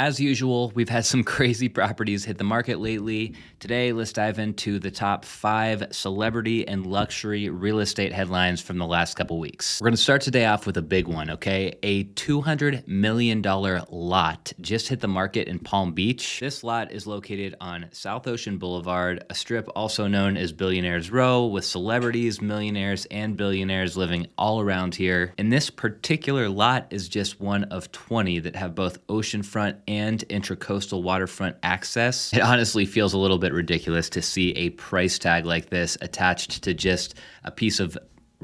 As usual, we've had some crazy properties hit the market lately. Today, let's dive into the top 5 celebrity and luxury real estate headlines from the last couple weeks. We're going to start today off with a big one, okay? A $200 million lot just hit the market in Palm Beach. This lot is located on South Ocean Boulevard, a strip also known as Billionaires Row, with celebrities, millionaires, and billionaires living all around here. And this particular lot is just one of 20 that have both oceanfront and intracoastal waterfront access. It honestly feels a little bit ridiculous to see a price tag like this attached to just a piece of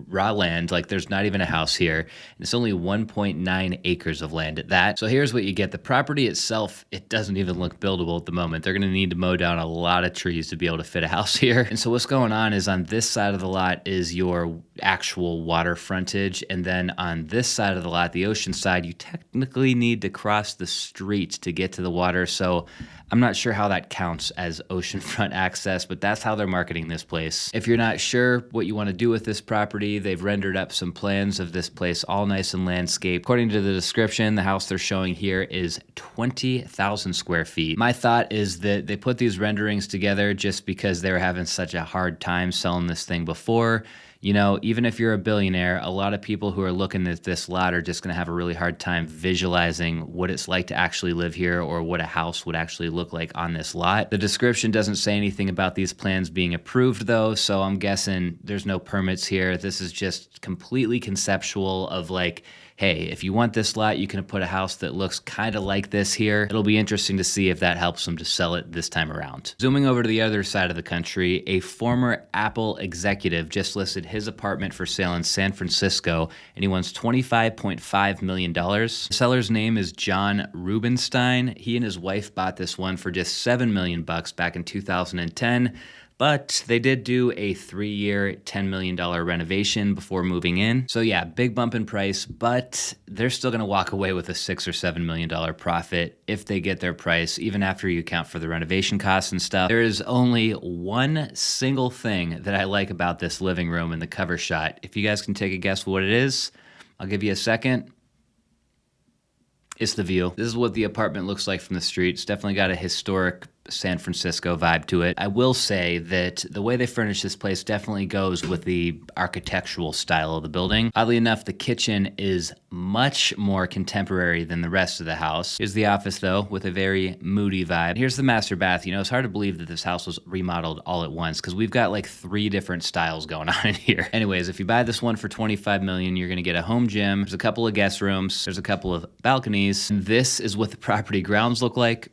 raw land. Like, there's not even a house here, and it's only 1.9 acres of land at that. So here's what you get. The property itself, it doesn't even look buildable at the moment. They're going to need to mow down a lot of trees to be able to fit a house here. And so what's going on is, on this side of the lot is your actual water frontage, and then on this side of the lot, the ocean side, you technically need to cross the street to get to the water. So I'm not sure how that counts as oceanfront access, but that's how they're marketing this place. If you're not sure what you want to do with this property, they've rendered up some plans of this place all nice and landscaped. According to the description, the house they're showing here is 20,000 square feet. My thought is that they put these renderings together just because they were having such a hard time selling this thing before. You know, even if you're a billionaire, a lot of people who are looking at this lot are just going to have a really hard time visualizing what it's like to actually live here, or what a house would actually look like on this lot. The description doesn't say anything about these plans being approved, though, so I'm guessing there's no permits here. This is just completely conceptual of like, hey, if you want this lot, you can put a house that looks kind of like this here. It'll be interesting to see if that helps them to sell it this time around. Zooming over to the other side of the country, a former Apple executive just listed his apartment for sale in San Francisco, and he wants $25.5 million. The seller's name is John Rubenstein. He and his wife bought this one for just $7 million back in 2010. But they did do a 3-year, $10 million renovation before moving in. So yeah, big bump in price, but they're still gonna walk away with a $6 or $7 million profit if they get their price, even after you account for the renovation costs and stuff. There is only one single thing that I like about this living room in the cover shot. If you guys can take a guess what it is, I'll give you a second. It's the view. This is what the apartment looks like from the street. It's definitely got a historic San Francisco vibe to it. I will say that the way they furnish this place definitely goes with the architectural style of the building. Oddly enough, the kitchen is much more contemporary than the rest of the house. Here's the office, though, with a very moody vibe. Here's the master bath. You know, it's hard to believe that this house was remodeled all at once, because we've got like 3 different styles going on in here. Anyways, if you buy this one for $25 million, you're gonna get a home gym. There's a couple of guest rooms. There's a couple of balconies. And this is what the property grounds look like.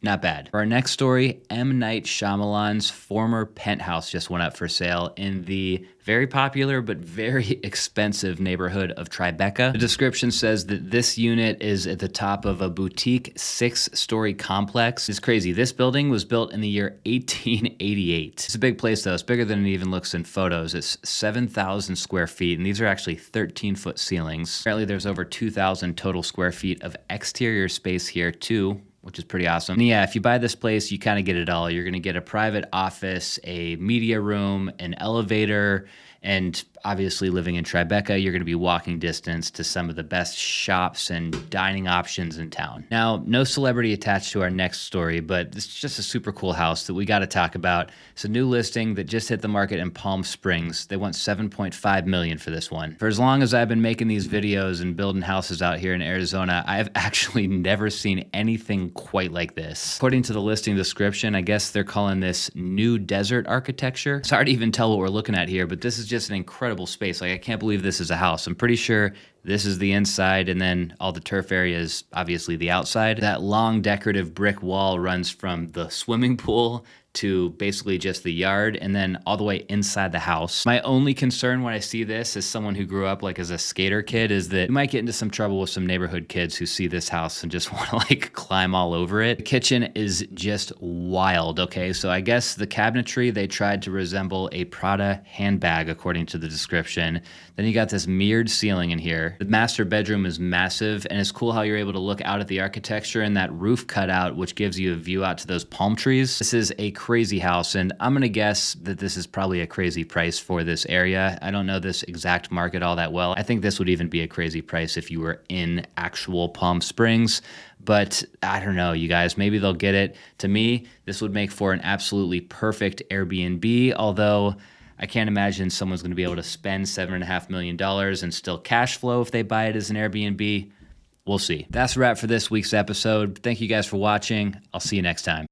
Not bad. For our next story, M. Night Shyamalan's former penthouse just went up for sale in the very popular but very expensive neighborhood of Tribeca. The description says that this unit is at the top of a boutique 6-story complex. It's crazy. This building was built in the year 1888. It's a big place, though. It's bigger than it even looks in photos. It's 7,000 square feet, and these are actually 13-foot ceilings. Apparently, there's over 2,000 total square feet of exterior space here, too, which is pretty awesome. And yeah, if you buy this place, you kind of get it all. You're gonna get a private office, a media room, an elevator, and obviously living in Tribeca, you're gonna be walking distance to some of the best shops and dining options in town. Now, no celebrity attached to our next story, but it's just a super cool house that we gotta talk about. It's a new listing that just hit the market in Palm Springs. They want $7.5 million for this one. For as long as I've been making these videos and building houses out here in Arizona, I've actually never seen anything quite like this. According to the listing description, I guess they're calling this new desert architecture. It's hard to even tell what we're looking at here, but this is just an incredible space. Like, I can't believe this is a house. I'm pretty sure this is the inside, and then all the turf area is obviously the outside. That long decorative brick wall runs from the swimming pool to basically just the yard, and then all the way inside the house. My only concern when I see this, as someone who grew up like as a skater kid, is that you might get into some trouble with some neighborhood kids who see this house and just want to like climb all over it. The kitchen is just wild, okay? So I guess the cabinetry, they tried to resemble a Prada handbag according to the description. Then you got this mirrored ceiling in here. here. The master bedroom is massive, and it's cool how you're able to look out at the architecture and that roof cutout, which gives you a view out to those palm trees. This is a crazy house, and I'm gonna guess that this is probably a crazy price for this area. I don't know this exact market all that well. I think this would even be a crazy price if you were in actual Palm Springs. But I don't know, you guys, maybe they'll get it. To me, this would make for an absolutely perfect Airbnb, although I can't imagine someone's going to be able to spend $7.5 million and still cash flow if they buy it as an Airbnb. We'll see. That's a wrap for this week's episode. Thank you guys for watching. I'll see you next time.